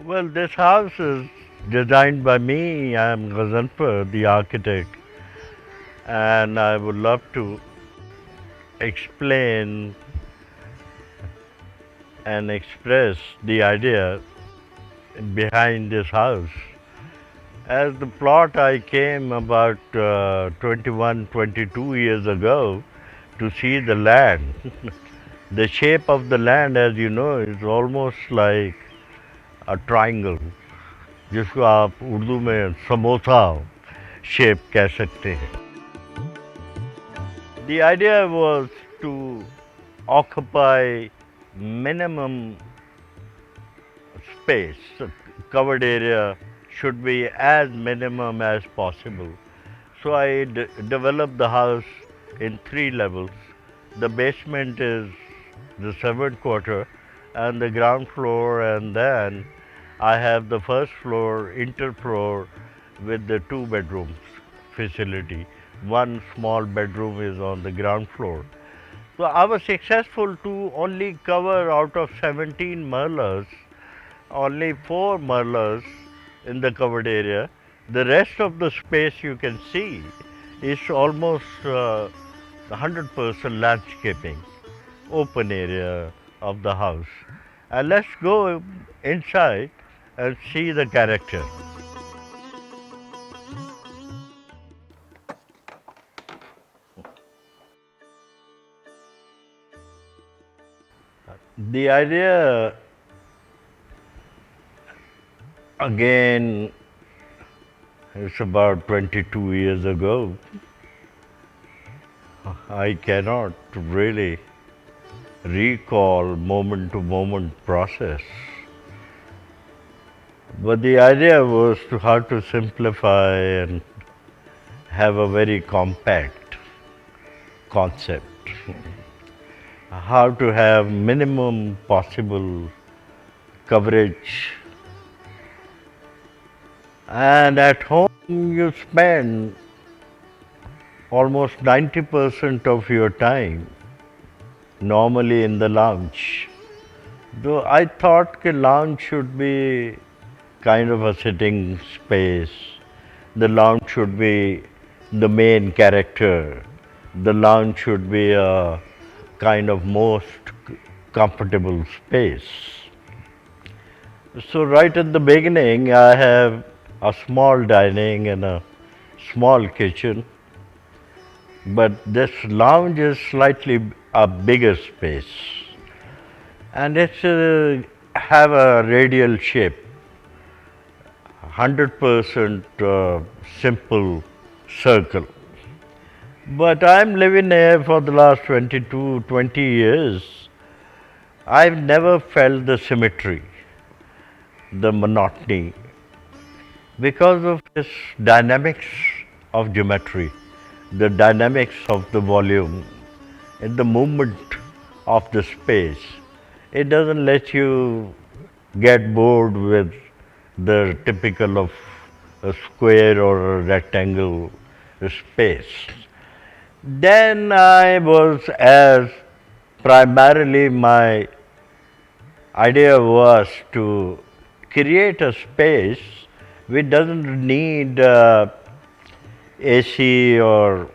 Well, this house is designed by me. I am Ghazanfar, the architect, and I would love to explain and express the idea behind this house. As the plot, I came about 21, 22 years ago to see the land. The shape of the land, as you know, is almost like a triangle, जिसको आप उर्दू में samosa shape कह सकते हैं. The idea was to occupy minimum space. So covered area should be as minimum as possible. So I developed the house in three levels. The basement is the servant quarter and the ground floor, and then I have the first floor, interfloor with the two bedrooms facility. One small bedroom is on the ground floor. So I was successful to only cover out of 17 marlas, only 4 marlas in the covered area. The rest of the space you can see is almost 100% landscaping, open area of the house. And let's go inside and see the character. The idea again is about 22 years ago. I cannot really recall moment to moment process. But the idea was to how to simplify and have a very compact concept. How to have minimum possible coverage. And at home you spend almost 90% of your time normally in the lounge. Though I thought the lounge should be kind of a sitting space. The lounge should be the main character. The lounge should be a kind of most comfortable space. So right at the beginning, I have a small dining and a small kitchen, but this lounge is slightly a bigger space, and it's have a radial shape, 100% simple circle. But I'm living here for the last 20 years. I've never felt the symmetry, the monotony, because of this dynamics of geometry, the dynamics of the volume, and the movement of the space. It doesn't let you get bored with the typical of a square or a rectangle space. Then I was, as primarily my idea was to create a space which doesn't need AC or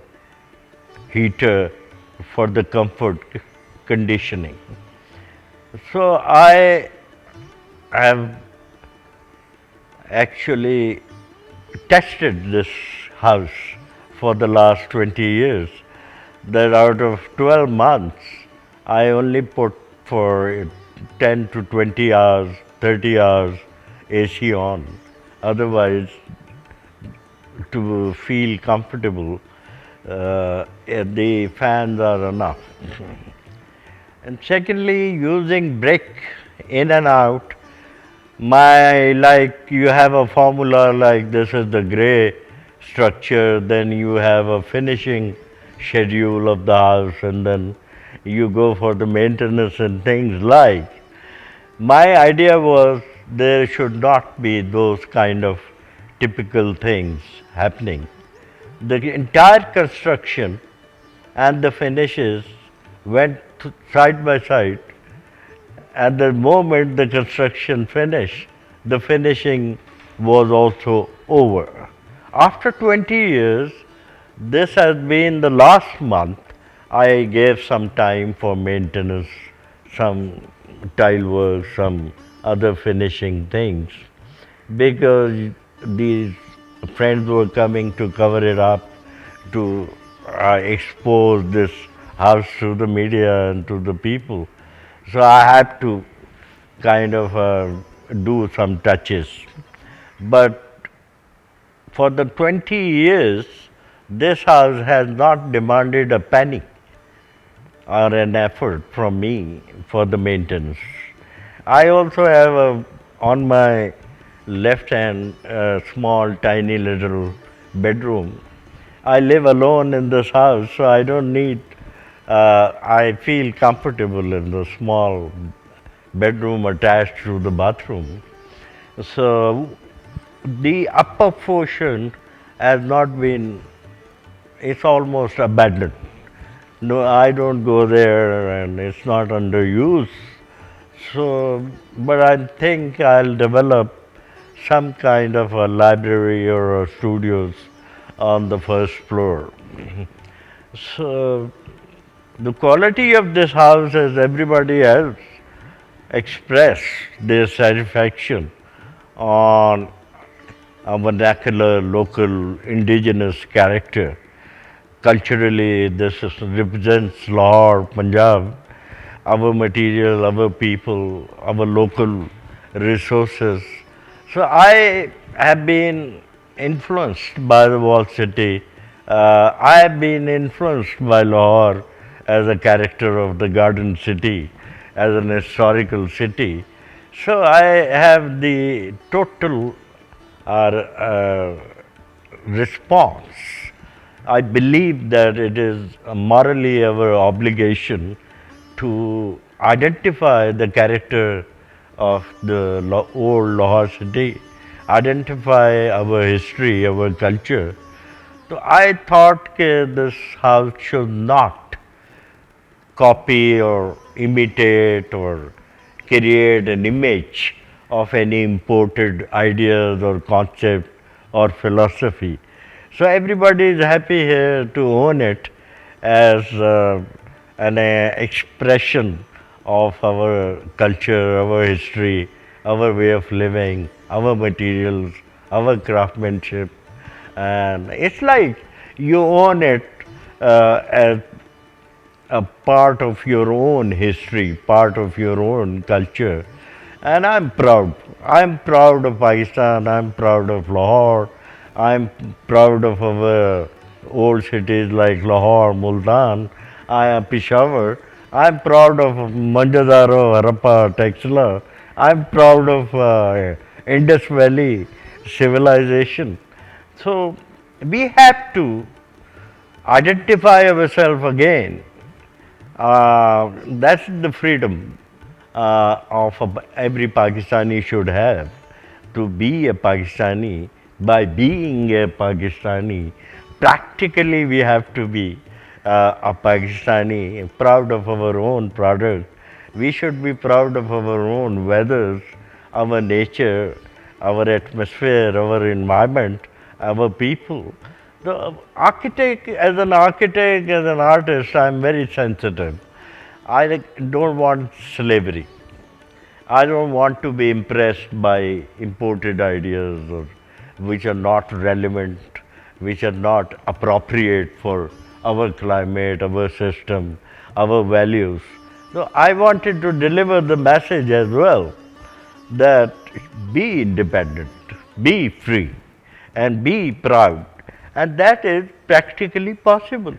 heater for the comfort conditioning. So I have actually tested this house for the last 20 years, that out of 12 months, I only put for 10 to 20 hours, 30 hours AC on. Otherwise, to feel comfortable, the fans are enough. And secondly, using brick in and out, like you have a formula like this is the gray structure, then you have a finishing schedule of the house, and then you go for the maintenance and things like. My idea was there should not be those kind of typical things happening. The entire construction and the finishes went side by side. At the moment the construction finished, the finishing was also over. After 20 years, this has been the last month, I gave some time for maintenance, some tile work, some other finishing things, because these friends were coming to cover it up, to expose this house to the media and to the people. So I had to kind of do some touches. But for the 20 years, this house has not demanded a penny or an effort from me for the maintenance. I also have on my left hand a small tiny little bedroom. I live alone in this house, so I don't need, I feel comfortable in the small bedroom attached to the bathroom. So the upper portion has not been, it's almost abandoned. No, I don't go there and it's not under use. So, but I think I'll develop some kind of a library or a studios on the first floor. So, the quality of this house, as everybody else expressed their satisfaction on a vernacular, local, indigenous character. Culturally, this represents Lahore, Punjab, our material, our people, our local resources. So I have been influenced by the walled city. I have been influenced by Lahore as a character of the garden city, as an historical city. So I have the total response. I believe that it is morally our obligation to identify the character of the old Lahore city, identify our history, our culture. So I thought that this house should not copy or imitate or create an image of any imported ideas or concept or philosophy. So everybody is happy here to own it as an expression of our culture, our history, our way of living, our materials, our craftsmanship. And it's like you own it as a part of your own history, part of your own culture. And I'm proud. I'm proud of Pakistan, I'm proud of Lahore, I'm proud of our old cities like Lahore, Multan, I am Peshawar. I'm proud of Manjadaro, Harappa, Texila. I'm proud of Indus Valley civilization. So we have to identify ourselves again. That's the freedom every Pakistani should have, to be a Pakistani. By being a Pakistani, practically we have to be a Pakistani, proud of our own product. We should be proud of our own weathers, our nature, our atmosphere, our environment, our people. The architect, as an artist, I am very sensitive. I don't want slavery. I don't want to be impressed by imported ideas or which are not relevant, which are not appropriate for our climate, our system, our values. So I wanted to deliver the message as well that be independent, be free, and be proud. And that is practically possible.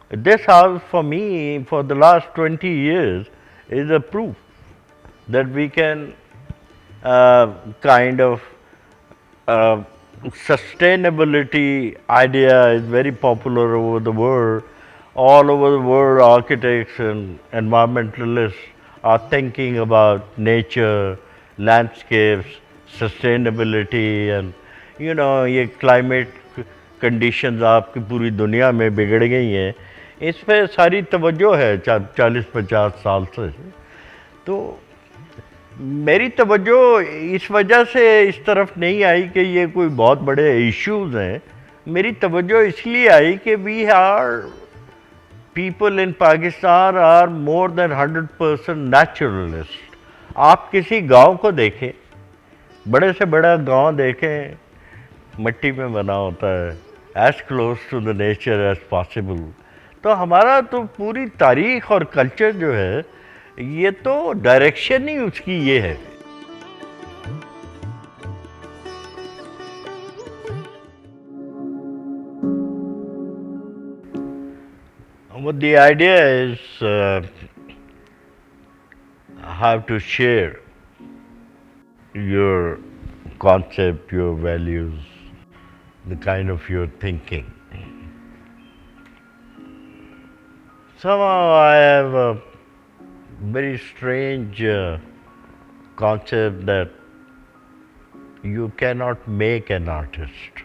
This house for me for the last 20 years is a proof that we can kind of sustainability idea is very popular over the world. All over the world, architects and environmentalists are thinking about nature, landscapes, sustainability, and ये climate conditions आपकी पूरी दुनिया में बिगड़ गई हैं, इस पे सारी तवज्जो है 40-50 साल से. तो میری توجہ اس وجہ سے اس طرف نہیں آئی کہ یہ کوئی بہت بڑے ایشوز ہیں. میری توجہ اس لیے آئی کہ we are people in Pakistan are more than 100% naturalist. آپ کسی گاؤں کو دیکھیں, بڑے سے بڑا گاؤں دیکھیں, مٹی میں بنا ہوتا ہے, as close to the nature as possible. تو ہمارا تو پوری تاریخ اور کلچر جو ہے یہ تو ڈائریکشن ہی اس کی یہ ہے. What the idea is how to share your concept, your values, the kind of your thinking. Somehow I have a very strange concept that you cannot make an artist.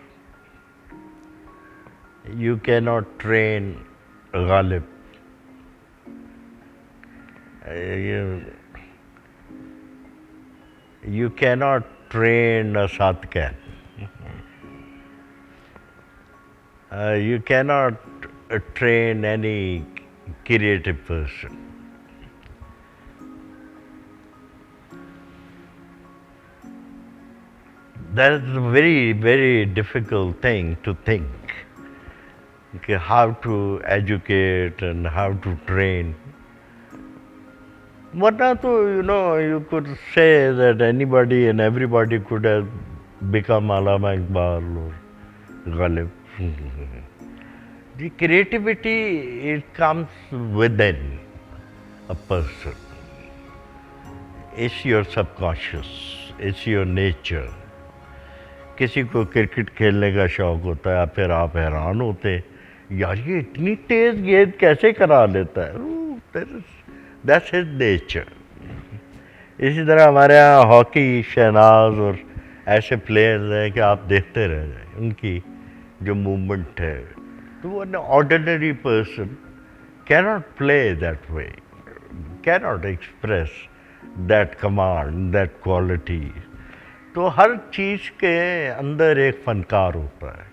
You cannot train Ghalib. You cannot train a Satkan. You cannot train any creative person. That is a very, very difficult thing to think. Okay, how to educate and how to train. You could say that anybody and everybody could have become Allama Iqbal or Ghalib. The creativity, it comes within a person. It's your subconscious, it's your nature. کسی کو cricket کھیلنے کا شوق ہوتا ہے, پھر آپ حیران ہوتے ہیں یار یہ اتنی تیز گیند کیسے کرا لیتا ہے. That's his nature. اسی طرح ہمارے یہاں ہاکی, شہناز اور ایسے پلیئرز ہیں کہ آپ دیکھتے رہ جائیں ان کی جو موومنٹ ہے. تو وہ ordinary person cannot play that way, cannot express that command, that quality. تو ہر چیز کے اندر ایک فنکار ہوتا ہے,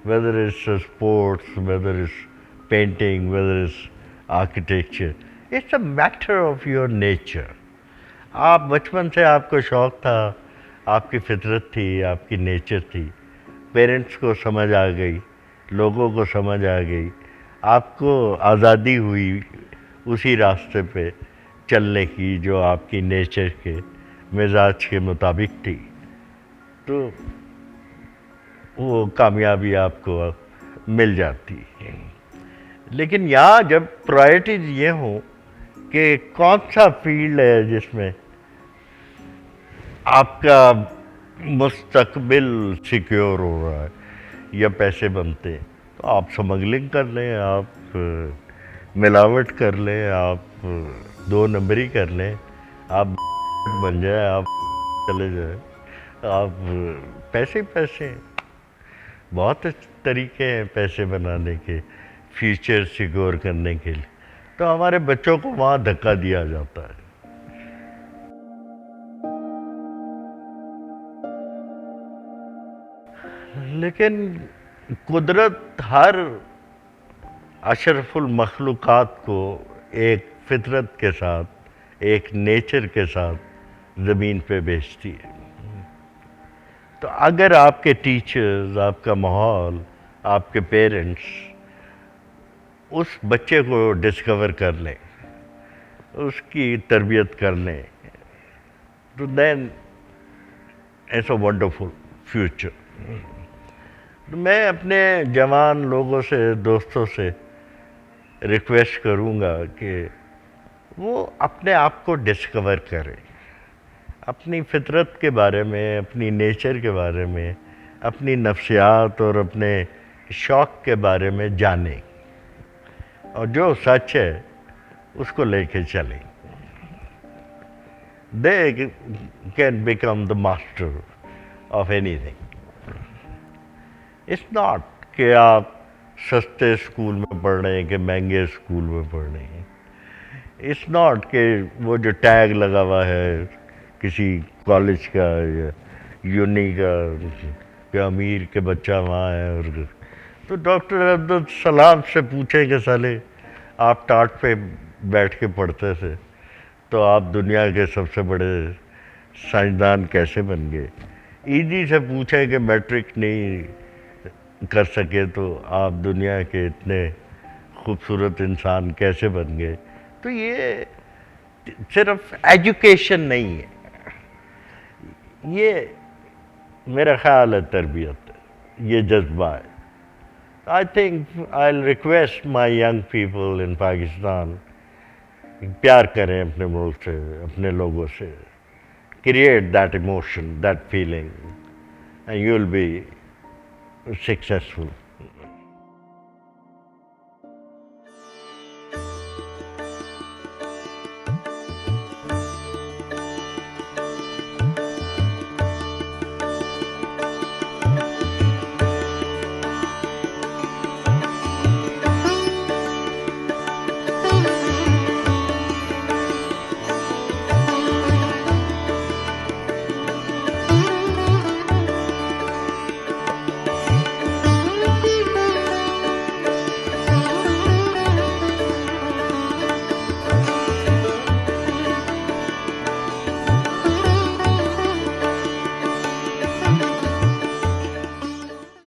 whether it's sports, whether it's painting, whether it's architecture. It's a matter of your nature. آپ بچپن سے آپ کو شوق تھا, آپ کی فطرت تھی, آپ کی نیچر تھی, پیرنٹس کو سمجھ آ گئی, لوگوں کو سمجھ آ گئی, آپ کو آزادی ہوئی اسی راستے پہ چلنے کی جو آپ کی نیچر کے مزاج کے مطابق تھی. تو وہ کامیابی آپ کو مل جاتی ہے. لیکن یہاں جب پرائرٹیز یہ ہوں کہ کون سا فیلڈ ہے جس میں آپ کا مستقبل سیکیور ہو رہا ہے یا پیسے بنتے ہیں, تو آپ سمگلنگ کر لیں, آپ ملاوٹ کر لیں, آپ 2 نمبری کر لیں, آپ بن جائیں, آپ چلے جائیں, آپ پیسے ہیں. بہت طریقے ہیں پیسے بنانے کے, فیوچر سیکور کرنے کے لیے. تو ہمارے بچوں کو وہاں دھکا دیا جاتا ہے. لیکن قدرت ہر اشرف المخلوقات کو ایک فطرت کے ساتھ, ایک نیچر کے ساتھ زمین پہ بھیجتی ہے. تو اگر آپ کے ٹیچرز, آپ کا ماحول, آپ کے پیرنٹس اس بچے کو ڈسکور کر لیں, اس کی تربیت کر لیں, تو دین اٹس اے ونڈرفل فیوچر. میں اپنے جوان لوگوں سے, دوستوں سے ریکویسٹ کروں گا کہ وہ اپنے آپ کو ڈسکور کریں, اپنی فطرت کے بارے میں, اپنی نیچر کے بارے میں, اپنی نفسیات اور اپنے شوق کے بارے میں جانیں, اور جو سچ ہے اس کو لے کے چلیں. They can become the master of anything. It's not کہ آپ سستے اسکول میں پڑھ رہے ہیں کہ مہنگے اسکول میں پڑھ رہے ہیں. It's not کہ وہ جو ٹیگ لگا ہوا ہے کسی کالج کا یا یونی کا کہ امیر کے بچہ وہاں ہے، اور تو ڈاکٹر عبد سلام سے پوچھیں کہ سالے آپ ٹاٹ پہ بیٹھ کے پڑھتے تھے تو آپ دنیا کے سب سے بڑے سائنسدان کیسے بن گئے؟ ایزی سے پوچھیں کہ میٹرک نہیں کر سکے تو آپ دنیا کے اتنے خوبصورت انسان کیسے بن گئے؟ تو یہ صرف ایجوکیشن نہیں ہے، یہ میرا خیال ہے تربیت ہے، یہ جذبہ ہے. I think I'll request my young people in Pakistan پیار کریں اپنے ملک سے، اپنے لوگوں سے. Create that emotion, that feeling, and you'll be successful.